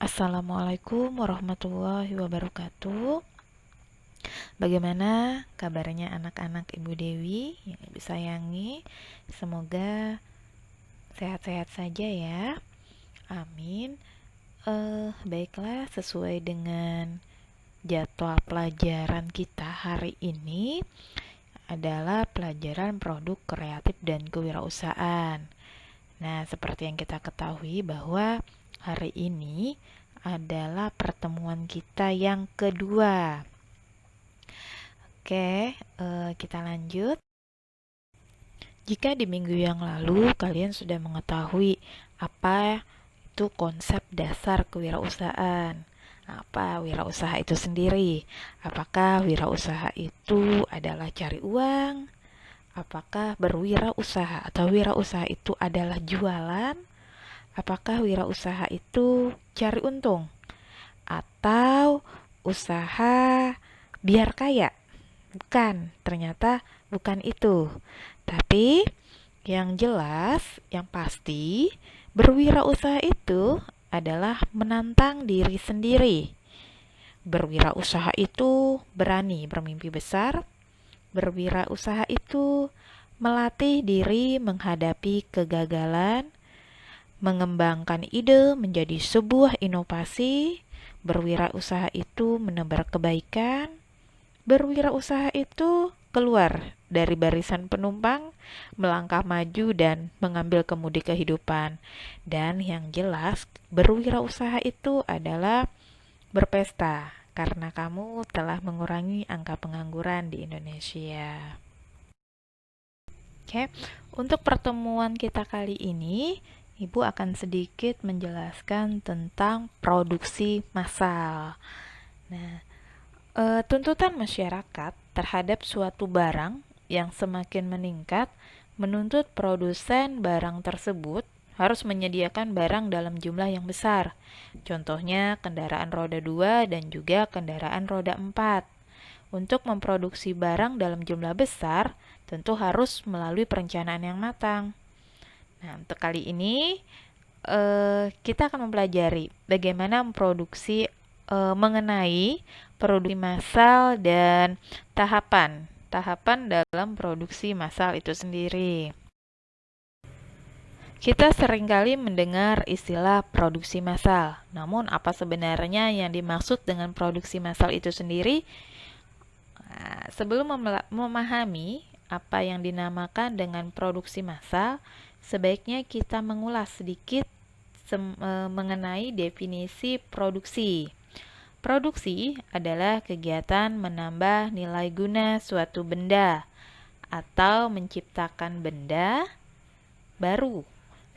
Assalamualaikum warahmatullahi wabarakatuh. Bagaimana kabarnya anak-anak Ibu Dewi yang Ibu sayangi? Semoga sehat-sehat saja ya. Amin. Baiklah, sesuai dengan jadwal pelajaran kita hari ini adalah pelajaran produk kreatif dan kewirausahaan. Nah, seperti yang kita ketahui bahwa hari ini adalah pertemuan kita yang kedua. Oke, kita lanjut. Jika di minggu yang lalu kalian sudah mengetahui apa itu konsep dasar kewirausahaan, apa wirausaha itu sendiri, apakah wirausaha itu adalah cari uang, apakah berwirausaha atau wirausaha itu adalah jualan, apakah wirausaha itu cari untung, atau usaha biar kaya. Bukan, ternyata bukan itu. Tapi yang jelas, yang pasti, berwirausaha itu adalah menantang diri sendiri. Berwirausaha itu berani bermimpi besar. Berwirausaha itu melatih diri menghadapi kegagalan, mengembangkan ide menjadi sebuah inovasi. Berwirausaha itu menebar kebaikan. Berwirausaha itu keluar dari barisan penumpang, melangkah maju dan mengambil kemudi kehidupan. Dan yang jelas, berwirausaha itu adalah berpesta karena kamu telah mengurangi angka pengangguran di Indonesia. Oke, untuk pertemuan kita kali ini, Ibu akan sedikit menjelaskan tentang produksi massal. Nah, tuntutan masyarakat terhadap suatu barang yang semakin meningkat menuntut produsen barang tersebut harus menyediakan barang dalam jumlah yang besar. Contohnya kendaraan roda 2 dan juga kendaraan roda 4. Untuk memproduksi barang dalam jumlah besar, tentu harus melalui perencanaan yang matang. Nah, untuk kali ini kita akan mempelajari bagaimana memproduksi mengenai produksi massal dan tahapan dalam produksi massal itu sendiri. Kita seringkali mendengar istilah produksi massal. Namun apa sebenarnya yang dimaksud dengan produksi massal itu sendiri? Nah, sebelum memahami apa yang dinamakan dengan produksi massal, sebaiknya kita mengulas sedikit mengenai definisi produksi. Produksi adalah kegiatan menambah nilai guna suatu benda atau menciptakan benda baru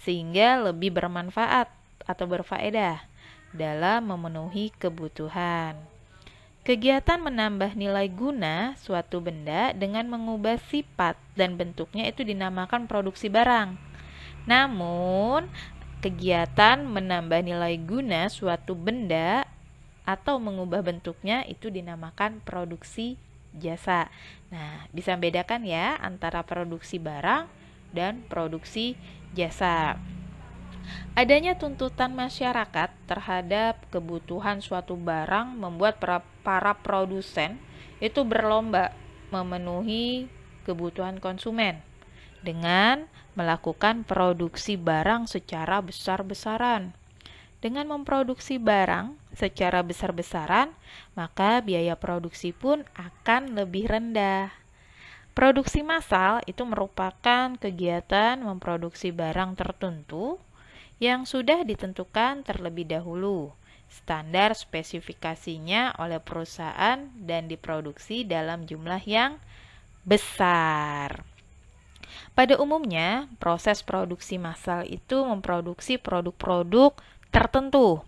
sehingga lebih bermanfaat atau berfaedah dalam memenuhi kebutuhan. Kegiatan menambah nilai guna suatu benda dengan mengubah sifat dan bentuknya itu dinamakan produksi barang. Namun, kegiatan menambah nilai guna suatu benda atau mengubah bentuknya itu dinamakan produksi jasa. Nah, bisa membedakan ya antara produksi barang dan produksi jasa. Adanya tuntutan masyarakat terhadap kebutuhan suatu barang membuat para produsen itu berlomba memenuhi kebutuhan konsumen dengan melakukan produksi barang secara besar-besaran. Dengan memproduksi barang secara besar-besaran, maka biaya produksi pun akan lebih rendah. Produksi massal itu merupakan kegiatan memproduksi barang tertentu yang sudah ditentukan terlebih dahulu. Standar spesifikasinya oleh perusahaan dan diproduksi dalam jumlah yang besar. Pada umumnya, proses produksi massal itu memproduksi produk-produk tertentu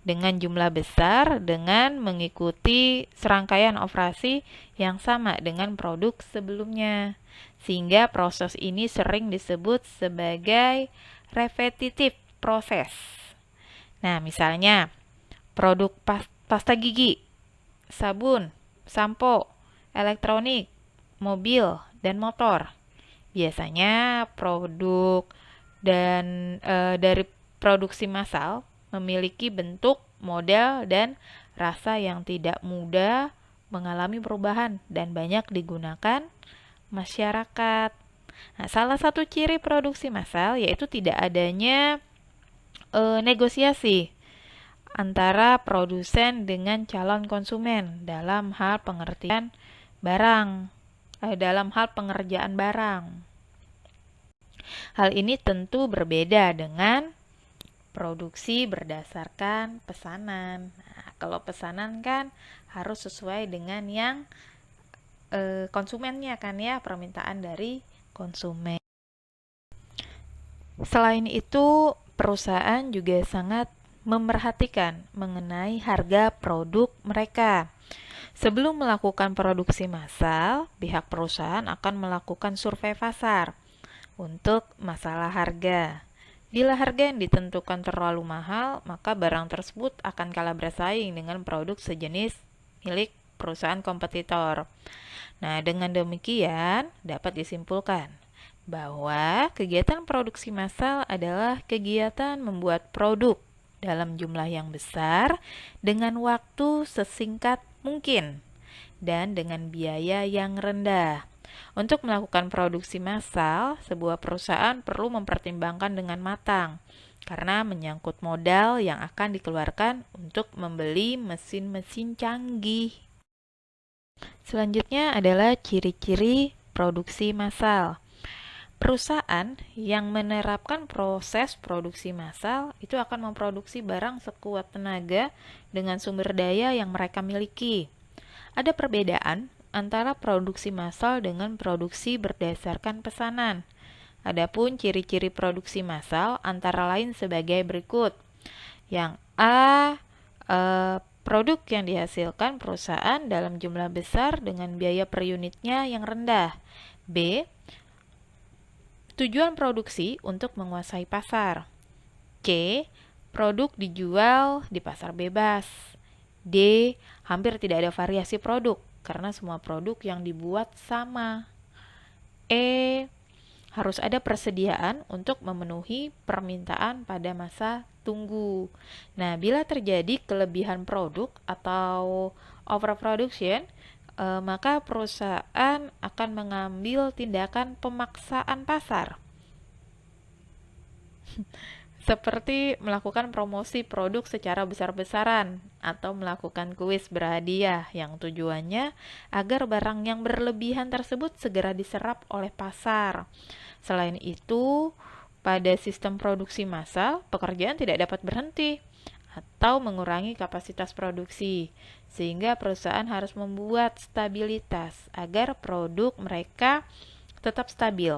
dengan jumlah besar dengan mengikuti serangkaian operasi yang sama dengan produk sebelumnya. Sehingga proses ini sering disebut sebagai repetitive proses. Nah, misalnya produk pasta gigi, sabun, sampo, elektronik, mobil, dan motor. Biasanya produk dan dari produksi massal memiliki bentuk, model, dan rasa yang tidak mudah mengalami perubahan dan banyak digunakan masyarakat. Nah, salah satu ciri produksi massal yaitu tidak adanya negosiasi antara produsen dengan calon konsumen dalam hal pengertian barang, dalam hal pengerjaan barang. Hal ini tentu berbeda dengan produksi berdasarkan pesanan. Nah, kalau pesanan kan harus sesuai dengan yang konsumennya kan ya, permintaan dari konsumen. Selain itu, perusahaan juga sangat memerhatikan mengenai harga produk mereka. Sebelum melakukan produksi massal, pihak perusahaan akan melakukan survei pasar untuk masalah harga. Bila harga yang ditentukan terlalu mahal, maka barang tersebut akan kalah bersaing dengan produk sejenis milik perusahaan kompetitor. Nah, dengan demikian dapat disimpulkan bahwa kegiatan produksi massal adalah kegiatan membuat produk dalam jumlah yang besar dengan waktu sesingkat mungkin dan dengan biaya yang rendah. Untuk melakukan produksi massal, sebuah perusahaan perlu mempertimbangkan dengan matang karena menyangkut modal yang akan dikeluarkan untuk membeli mesin-mesin canggih. Selanjutnya adalah ciri-ciri produksi massal. Perusahaan yang menerapkan proses produksi massal itu akan memproduksi barang sekuat tenaga dengan sumber daya yang mereka miliki. Ada perbedaan antara produksi massal dengan produksi berdasarkan pesanan. Adapun ciri-ciri produksi massal antara lain sebagai berikut. Yang A, produk yang dihasilkan perusahaan dalam jumlah besar dengan biaya per unitnya yang rendah. B, tujuan produksi untuk menguasai pasar. C, produk dijual di pasar bebas. D, hampir tidak ada variasi produk karena semua produk yang dibuat sama. E, harus ada persediaan untuk memenuhi permintaan pada masa tunggu. Nah, bila terjadi kelebihan produk atau overproduction, maka perusahaan akan mengambil tindakan pemaksaan pasar. Seperti melakukan promosi produk secara besar-besaran atau melakukan kuis berhadiah yang tujuannya agar barang yang berlebihan tersebut segera diserap oleh pasar. Selain itu, pada sistem produksi massal, pekerjaan tidak dapat berhenti atau mengurangi kapasitas produksi, sehingga perusahaan harus membuat stabilitas agar produk mereka tetap stabil.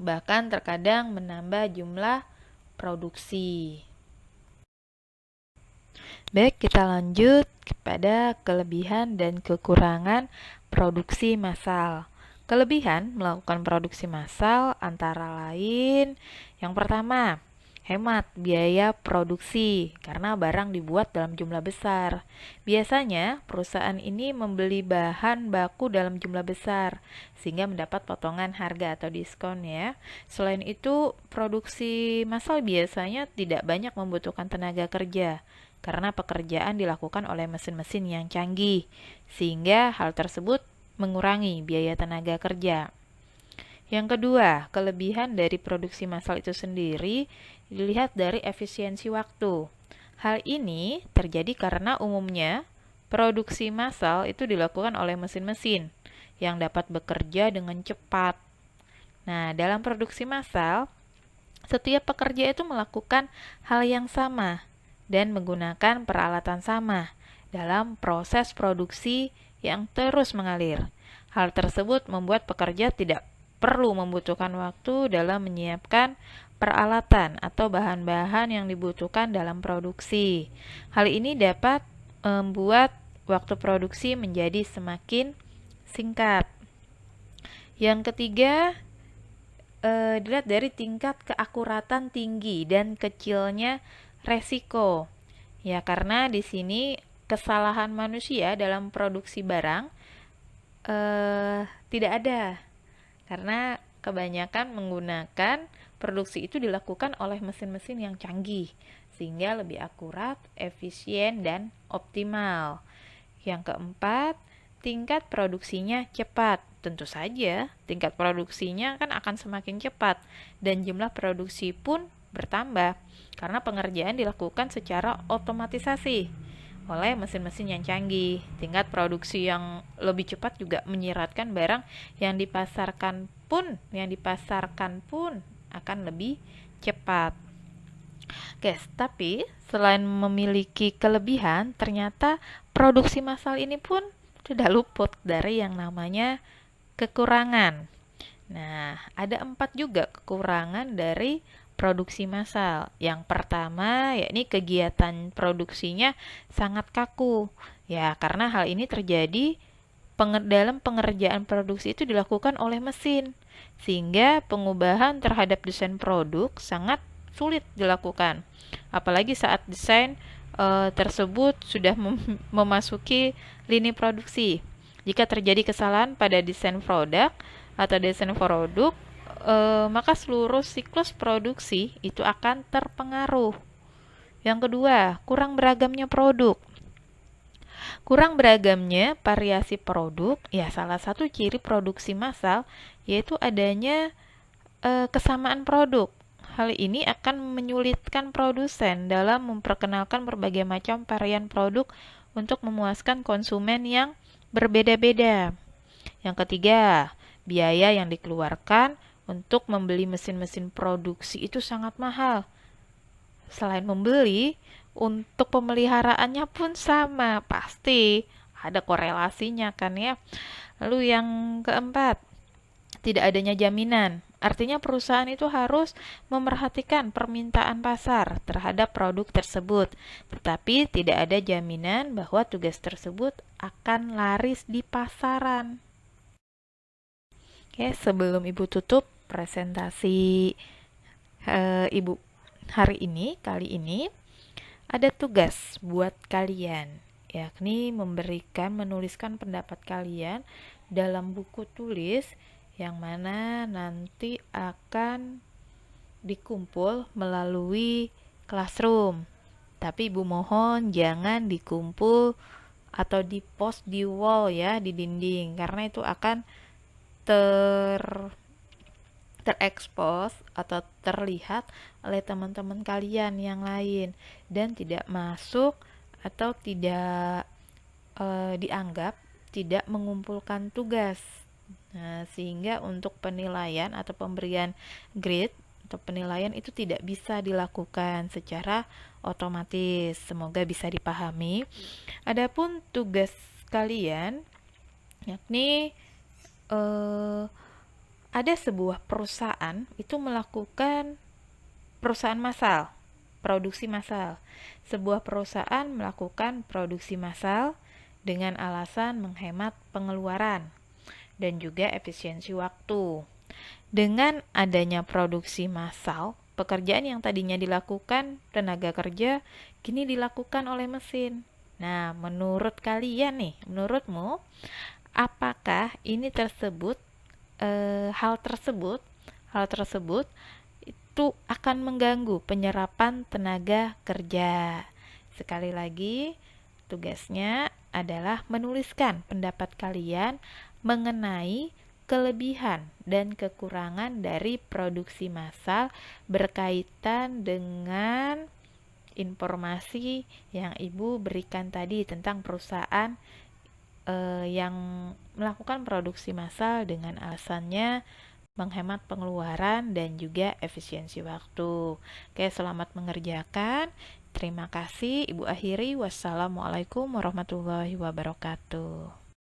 Bahkan terkadang menambah jumlah produksi. Baik, kita lanjut kepada kelebihan dan kekurangan produksi massal. Kelebihan melakukan produksi massal antara lain yang pertama, hemat biaya produksi karena barang dibuat dalam jumlah besar. Biasanya perusahaan ini membeli bahan baku dalam jumlah besar sehingga mendapat potongan harga atau diskon ya. Selain itu, produksi massal biasanya tidak banyak membutuhkan tenaga kerja karena pekerjaan dilakukan oleh mesin-mesin yang canggih sehingga hal tersebut mengurangi biaya tenaga kerja. Yang kedua, kelebihan dari produksi massal itu sendiri dilihat dari efisiensi waktu. Hal ini terjadi karena umumnya produksi massal itu dilakukan oleh mesin-mesin yang dapat bekerja dengan cepat. Nah, dalam produksi massal, setiap pekerja itu melakukan hal yang sama dan menggunakan peralatan sama dalam proses produksi yang terus mengalir. Hal tersebut membuat pekerja tidak perlu membutuhkan waktu dalam menyiapkan peralatan atau bahan-bahan yang dibutuhkan dalam produksi. Hal ini dapat membuat waktu produksi menjadi semakin singkat. Yang ketiga, dilihat dari tingkat keakuratan tinggi dan kecilnya resiko. Ya, karena di sini kesalahan manusia dalam produksi barang tidak ada. Karena kebanyakan menggunakan produksi itu dilakukan oleh mesin-mesin yang canggih, sehingga lebih akurat, efisien, dan optimal. Yang keempat, tingkat produksinya cepat. Tentu saja, tingkat produksinya kan akan semakin cepat, dan jumlah produksi pun bertambah, karena pengerjaan dilakukan secara otomatisasi oleh mesin-mesin yang canggih. Tingkat produksi yang lebih cepat juga menyiratkan barang yang dipasarkan pun akan lebih cepat. Oke, tapi selain memiliki kelebihan, ternyata produksi massal ini pun tidak luput dari yang namanya kekurangan. Nah, ada 4 juga kekurangan dari produksi massal. Yang pertama, yakni kegiatan produksinya sangat kaku. Ya, karena hal ini terjadi dalam pengerjaan produksi itu dilakukan oleh mesin, sehingga pengubahan terhadap desain produk sangat sulit dilakukan. Apalagi saat desain tersebut sudah memasuki lini produksi. Jika terjadi kesalahan pada desain produk atau desain produk, maka seluruh siklus produksi itu akan terpengaruh. Yang kedua, kurang beragamnya produk. Kurang beragamnya variasi produk, ya salah satu ciri produksi massal yaitu adanya kesamaan produk. Hal ini akan menyulitkan produsen dalam memperkenalkan berbagai macam varian produk untuk memuaskan konsumen yang berbeda-beda. Yang ketiga, biaya yang dikeluarkan untuk membeli mesin-mesin produksi itu sangat mahal. Selain membeli, untuk pemeliharaannya pun sama, pasti ada korelasinya kan ya. Lalu yang keempat, tidak adanya jaminan. Artinya perusahaan itu harus memerhatikan permintaan pasar terhadap produk tersebut, tetapi tidak ada jaminan bahwa tugas tersebut akan laris di pasaran. Oke, sebelum Ibu tutup presentasi Ibu kali ini ada tugas buat kalian, yakni menuliskan pendapat kalian dalam buku tulis yang mana nanti akan dikumpul melalui Classroom. Tapi Ibu mohon jangan dikumpul atau dipost di wall ya, di dinding, karena itu akan terekspos atau terlihat oleh teman-teman kalian yang lain dan tidak masuk atau tidak dianggap tidak mengumpulkan tugas. Nah, sehingga untuk penilaian atau pemberian grade atau penilaian itu tidak bisa dilakukan secara otomatis. Semoga bisa dipahami. Adapun tugas kalian yakni ada sebuah perusahaan itu melakukan perusahaan massal, produksi massal. Sebuah perusahaan melakukan produksi massal dengan alasan menghemat pengeluaran dan juga efisiensi waktu. Dengan adanya produksi massal, pekerjaan yang tadinya dilakukan tenaga kerja kini dilakukan oleh mesin. Nah, menurut kalian nih, menurutmu apakah hal tersebut itu akan mengganggu penyerapan tenaga kerja? Sekali lagi, tugasnya adalah menuliskan pendapat kalian mengenai kelebihan dan kekurangan dari produksi massal berkaitan dengan informasi yang Ibu berikan tadi tentang perusahaan yang melakukan produksi massal dengan alasannya menghemat pengeluaran dan juga efisiensi waktu. Oke, selamat mengerjakan. Terima kasih. Ibu akhiri. Wassalamualaikum warahmatullahi wabarakatuh.